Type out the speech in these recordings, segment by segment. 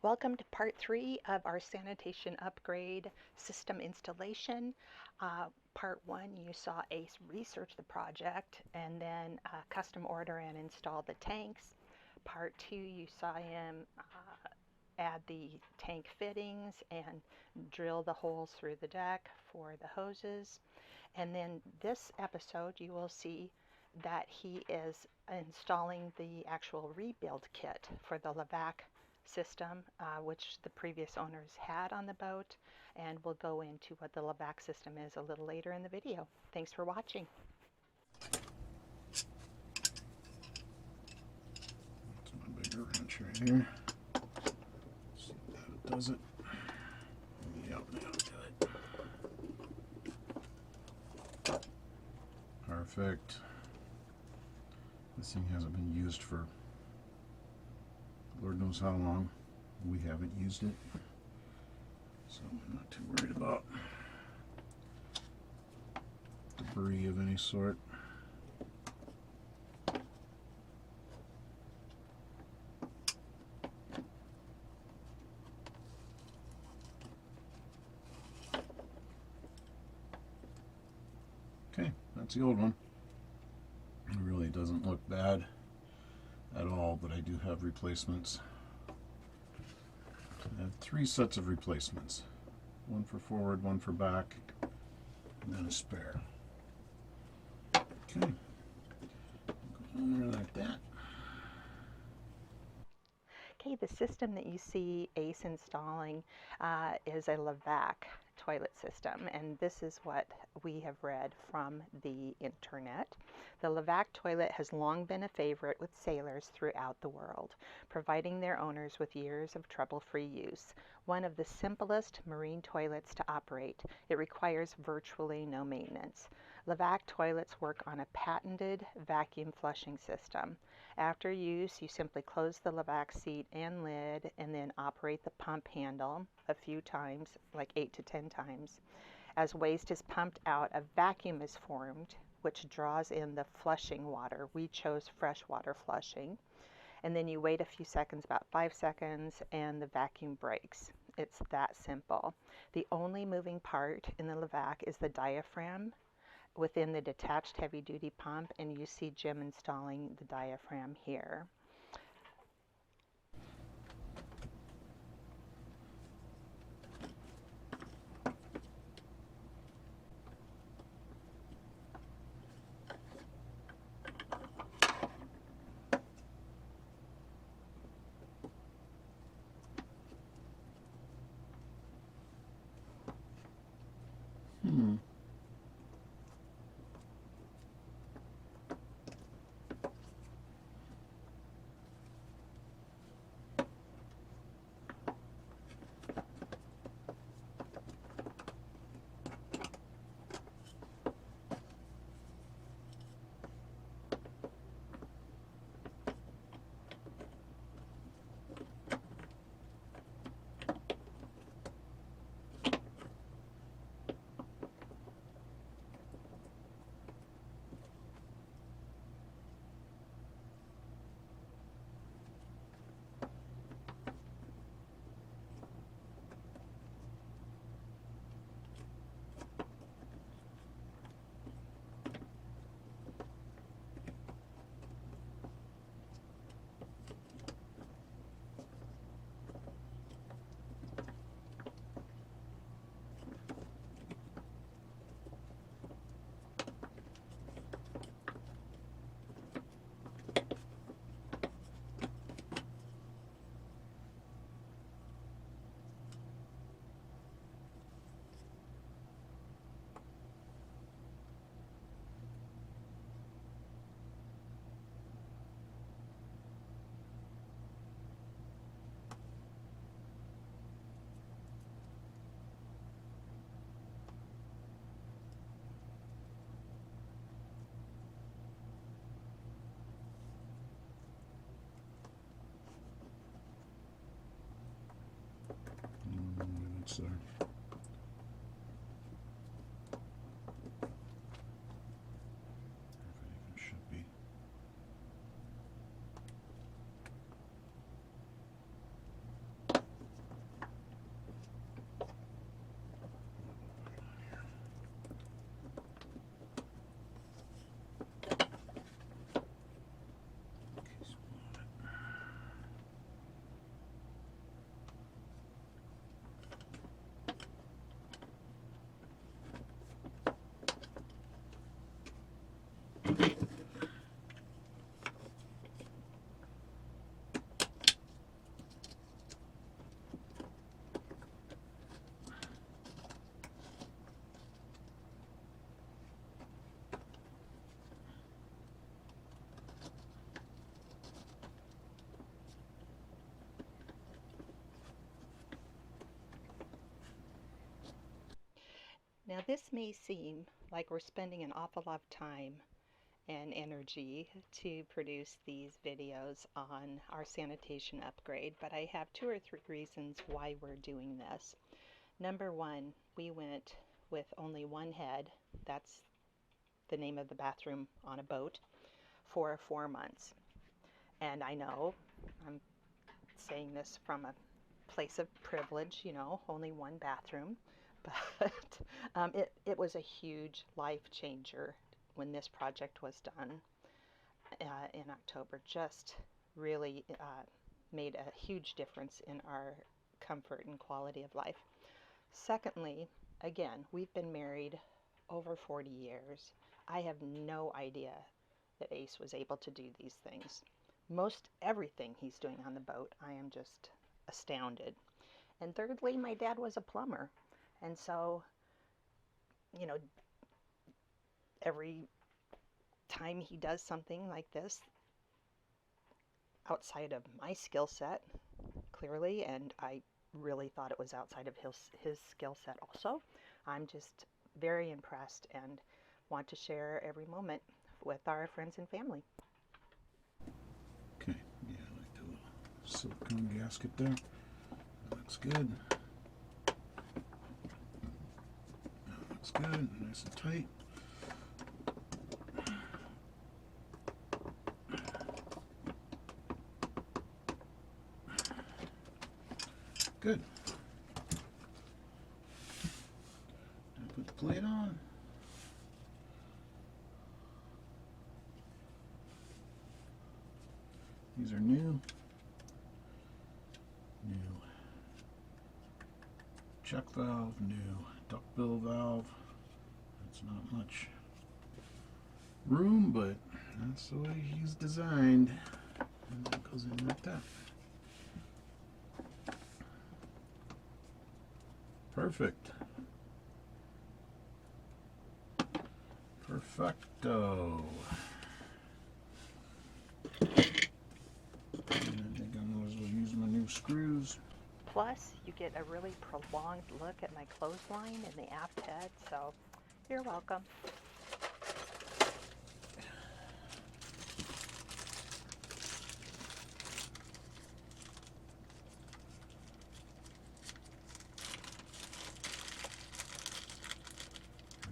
Welcome to part 3 of our Sanitation Upgrade system installation. Part 1, you saw Ace research the project and then custom order and install the tanks. Part 2, you saw him add the tank fittings and drill the holes through the deck for the hoses. And then this episode, you will see that he is installing the actual rebuild kit for the LaVac system, which the previous owners had on the boat, and we'll go into what the LaVac system is a little later in the video. Thanks for watching. That's my bigger wrench right here. See if that does it. Yep, that'll do it. Perfect. This thing hasn't been used for Lord knows how long. We haven't used it, so I'm not too worried about debris of any sort. Okay, that's the old one. It really doesn't look bad at all, but I do have replacements. I have 3 sets of replacements. One for forward, one for back, and then a spare. Okay, go on there like that. Okay, the system that you see Ace installing is a LaVac toilet system, and this is what we have read from the internet. The LaVac toilet has long been a favorite with sailors throughout the world, providing their owners with years of trouble-free use. One of the simplest marine toilets to operate, it requires virtually no maintenance. LaVac toilets work on a patented vacuum flushing system. After use, you simply close the LaVac seat and lid and then operate the pump handle a few times, like 8 to 10 times. As waste is pumped out, a vacuum is formed, which draws in the flushing water. We chose freshwater flushing. And then you wait a few seconds, about 5 seconds, and the vacuum breaks. It's that simple. The only moving part in the LaVac is the diaphragm within the detached heavy-duty pump, and you see Jim installing the diaphragm here. It's there. If it even should be. Now this may seem like we're spending an awful lot of time and energy to produce these videos on our sanitation upgrade, but I have 2 or 3 reasons why we're doing this. Number one, we went with only one head, that's the name of the bathroom on a boat, for 4 months. And I know I'm saying this from a place of privilege, you know, only one bathroom, but it was a huge life changer when this project was done in October. Just really made a huge difference in our comfort and quality of life. Secondly, again, we've been married over 40 years. I have no idea that Ace was able to do these things. Most everything he's doing on the boat, I am just astounded. And thirdly, my dad was a plumber. And so, you know, every time he does something like this outside of my skill set, clearly, and I really thought it was outside of his skill set also, I'm just very impressed and want to share every moment with our friends and family. Okay, yeah, I like the little silicone gasket there. That looks good. That looks good, nice and tight. Good. Now put the plate on. These are new. New check valve, new duckbill valve. That's not much room, but that's the way he's designed. And that goes in like that. Perfect. Perfecto. And I think I might as well use my new screws. Plus, you get a really prolonged look at my clothesline and the aft head, so you're welcome.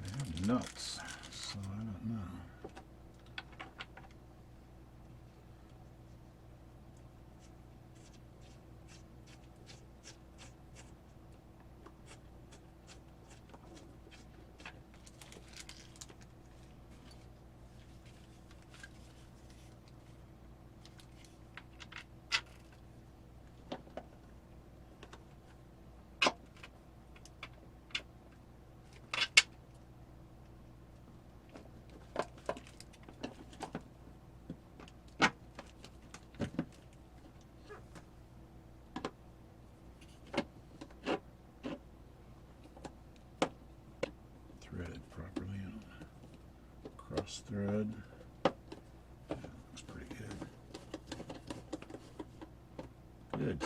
They have nuts, so I don't know. Threaded properly on cross thread. Yeah, looks pretty good. Good.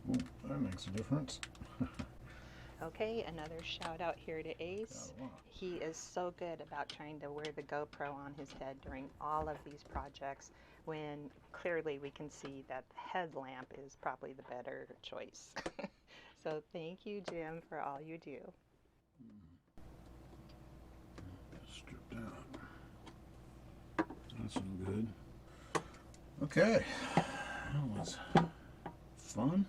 Oh, that makes a difference. Okay, another shout out here to Ace. He is so good about trying to wear the GoPro on his head during all of these projects when clearly we can see that the headlamp is probably the better choice. So thank you, Jim, for all you do. Stripped out. That's no good. Okay, that was fun.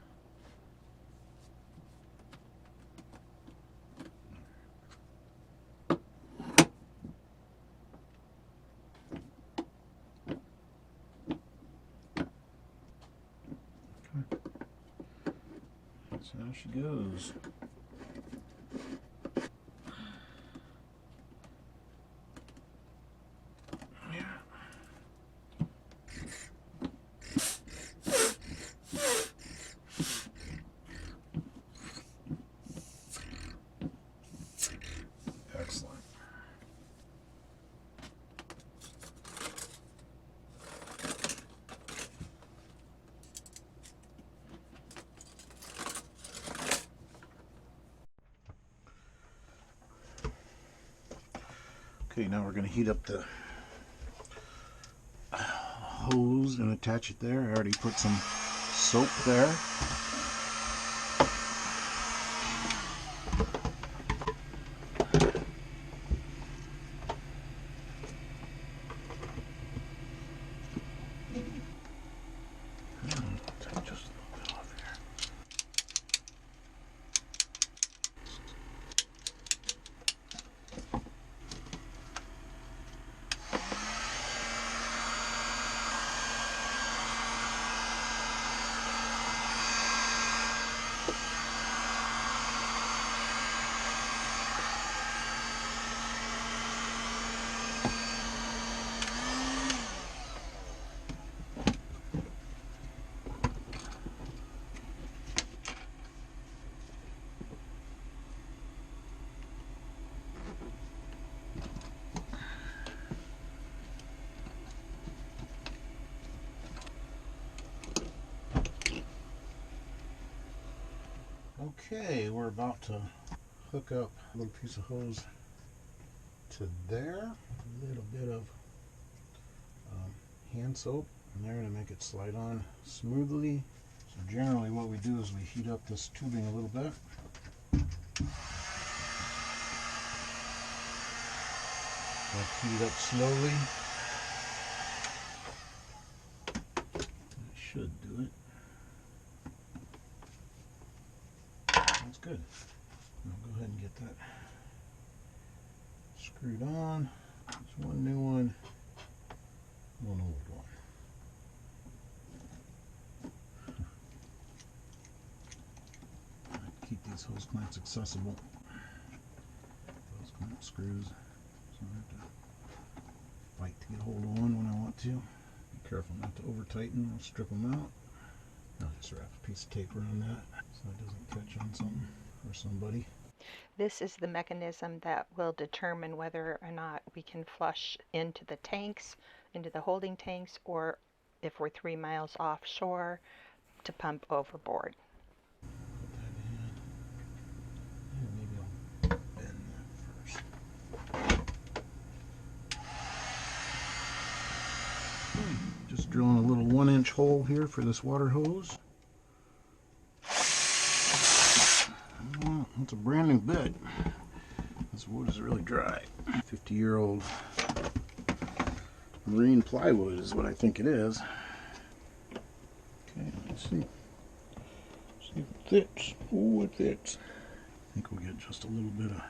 So now she goes. Excellent. Okay, now we're going to heat up the hose and attach it there. I already put some soap there. Take just a little bit off here. Okay, we're about to hook up a little piece of hose to there. A little bit of hand soap in there to make it slide on smoothly. So generally what we do is we heat up this tubing a little bit. Heat it up slowly. That should do it. That's good. Now go ahead and get that screwed on. There's one new one, one old one. Keep these hose clamps accessible. Hose clamp screws. So I have to fight to get a hold of one when I want to. Be careful not to over tighten or strip them out. I'll just wrap a piece of tape around that so it doesn't catch on something or somebody. This is the mechanism that will determine whether or not we can flush into the tanks, into the holding tanks, or if we're 3 miles offshore, to pump overboard. Put that in. And maybe I'll bend that first. Just drilling a little 1-inch hole here for this water hose. Well, it's a brand new bit. This wood is really dry. 50-year-old marine plywood is what I think it is. Okay, let's see. See if it fits. Oh, it fits. I think we'll get just a little bit of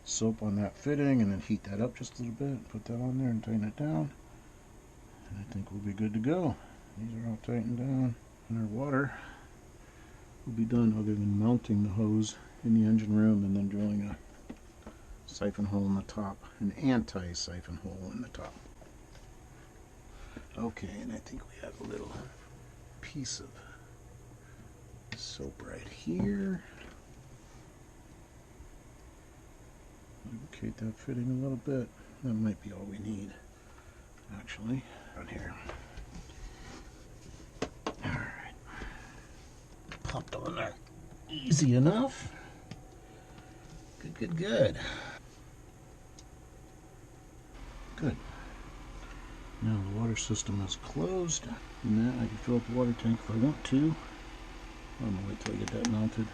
soap on that fitting and then heat that up just a little bit. Put that on there and tighten it down. And I think we'll be good to go. These are all tightened down. And our water will be done other than mounting the hose in the engine room and then drilling a siphon hole in the top, an anti-siphon hole in the top. Okay, and I think we have a little piece of soap right here. Lubricate that fitting a little bit. That might be all we need, actually. Down here. Alright. Popped on there. Easy enough. Good, good, good. Good. Now the water system is closed. And that I can fill up the water tank if I want to. I'm going to wait till I get that mounted.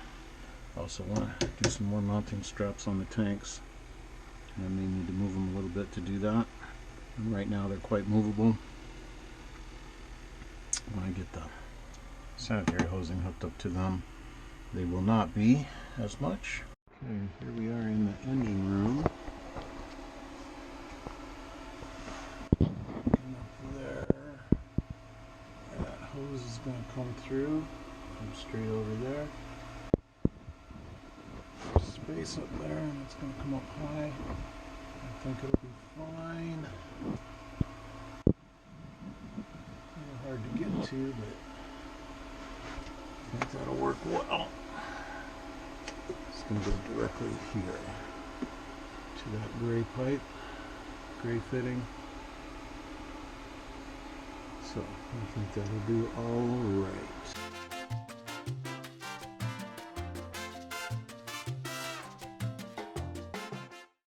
I also want to do some more mounting straps on the tanks. I may need to move them a little bit to do that. And right now they're quite movable. When I get the sanitary hosing hooked up to them, they will not be as much. Okay, here we are in the engine room. Up there. That hose is going to come through. Come straight over there. Space up there, and it's going to come up high. I think it'll be fine. A little hard to get to, but I think that'll work well. It's going to go directly here to that gray pipe, gray fitting. So I think that'll do all right.